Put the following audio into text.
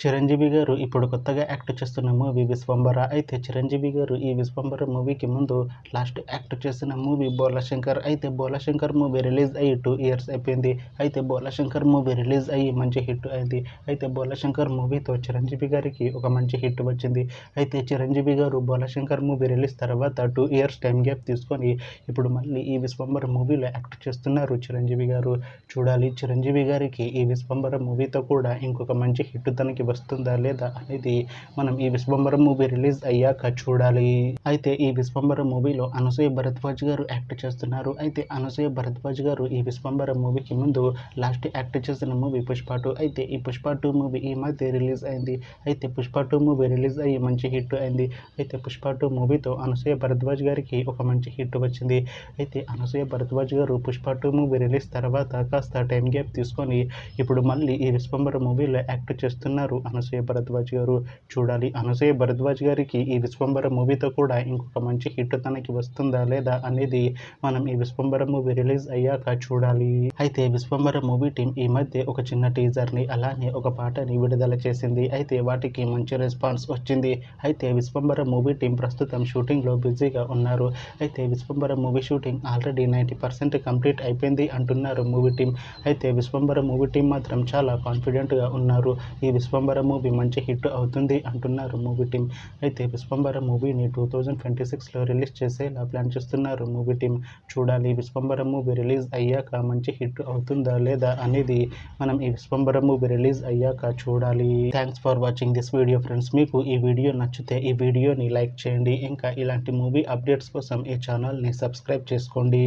చిరంజీవి గారు ఇప్పుడు కొత్తగా యాక్ట్ చేస్తున్న మూవీ విశ్వంబర. అయితే చిరంజీవి గారు ఈ విశ్వంబర మూవీకి ముందు లాస్ట్ యాక్ట్ చేసిన మూవీ బోలాశంకర్. అయితే బోలాశంకర్ మూవీ రిలీజ్ అయ్యి 2 ఇయర్స్ అయిపోయింది. అయితే బోలాశంకర్ మూవీ రిలీజ్ అయ్యి మంచి హిట్ అయింది. అయితే బోలాశంకర్ మూవీతో చిరంజీవి గారికి ఒక మంచి హిట్ వచ్చింది. అయితే చిరంజీవి గారు బోలాశంకర్ మూవీ రిలీజ్ తర్వాత 2 ఇయర్స్ టైం గ్యాప్ తీసుకొని ఇప్పుడు మళ్ళీ ఈ విశ్వంబర మూవీలో యాక్ట్ చేస్తున్నారు చిరంజీవి గారు. చూడాలి చిరంజీవి గారికి ఈ విశ్వంబర మూవీతో కూడా ఇంకొక మంచి హిట్ తనకి వస్తుందా లేదా అనేది మనం ఈ విశ్వంబర మూవీ రిలీజ్ అయ్యాక చూడాలి. అయితే ఈ విశ్వంబర మూవీలో అనసూయ భరద్వాజ్ గారు యాక్ట్ చేస్తున్నారు. అయితే అనసూయ భరద్వాజ్ గారు ఈ విశ్వంబర మూవీకి ముందు లాస్ట్ యాక్ట్ చేసిన మూవీ పుష్ప 2. అయితే ఈ పుష్ప 2 మూవీ ఈ మధ్య రిలీజ్ అయింది. అయితే పుష్ప 2 మూవీ రిలీజ్ అయ్యి మంచి హిట్ అయింది. అయితే పుష్ప 2 మూవీతో అనసూయ భరద్వాజ్ గారికి ఒక మంచి హిట్ వచ్చింది. అయితే అనసూయ భరద్వాజ్ గారు పుష్ప 2 మూవీ రిలీజ్ తర్వాత కాస్త టైం గ్యాప్ తీసుకొని ఇప్పుడు మళ్ళీ ఈ విశ్వంబర మూవీలో యాక్ట్ చేస్తున్నారు అనసూయ భరద్వాజ్ గారు. చూడాలి అనసూయ భరద్వాజ్ గారికి ఈ విశ్వంబర మూవీతో కూడా ఇంకొక మంచి హిట్ తనకి వస్తుందా లేదా అనేది మనం ఈ విశ్వంబర మూవీ రిలీజ్ అయ్యాక చూడాలి. అయితే విశ్వంబర మూవీ టీం ఈ మధ్య ఒక చిన్న టీజర్ని అలానే ఒక పాటని విడుదల చేసింది. అయితే వాటికి మంచి రెస్పాన్స్ వచ్చింది. అయితే విశ్వంబర మూవీ టీం ప్రస్తుతం షూటింగ్లో బిజీగా ఉన్నారు. అయితే Vishwambhara movie shooting already 90% complete అయిపోయింది అంటున్నారు మూవీ టీం. అయితే విశ్వంబర మూవీ టీం మాత్రం చాలా కాన్ఫిడెంట్గా ఉన్నారు. ఈ విశ్వంబర మూవీ మంచి హిట్ అవుతుంది అంటున్నారు మూవీ టీం. అయితే విశ్వంబర మూవీని 2026లో రిలీజ్ చేసేలా ప్లాన్ చేస్తున్నారు మూవీ టీం. చూడాలి విశ్వంబర మూవీ రిలీజ్ అయ్యాక మంచి హిట్ అవుతుందా లేదా అనేది మనం ఈ విశ్వంబర మూవీ రిలీజ్ అయ్యాక చూడాలి. Thanks for watching this video friends. మీకు ఈ వీడియో నచ్చితే ఈ వీడియోని లైక్ చేయండి. ఇంకా ఇలాంటి మూవీ అప్డేట్స్ కోసం ఈ ఛానల్ని సబ్స్క్రైబ్ చేసుకోండి.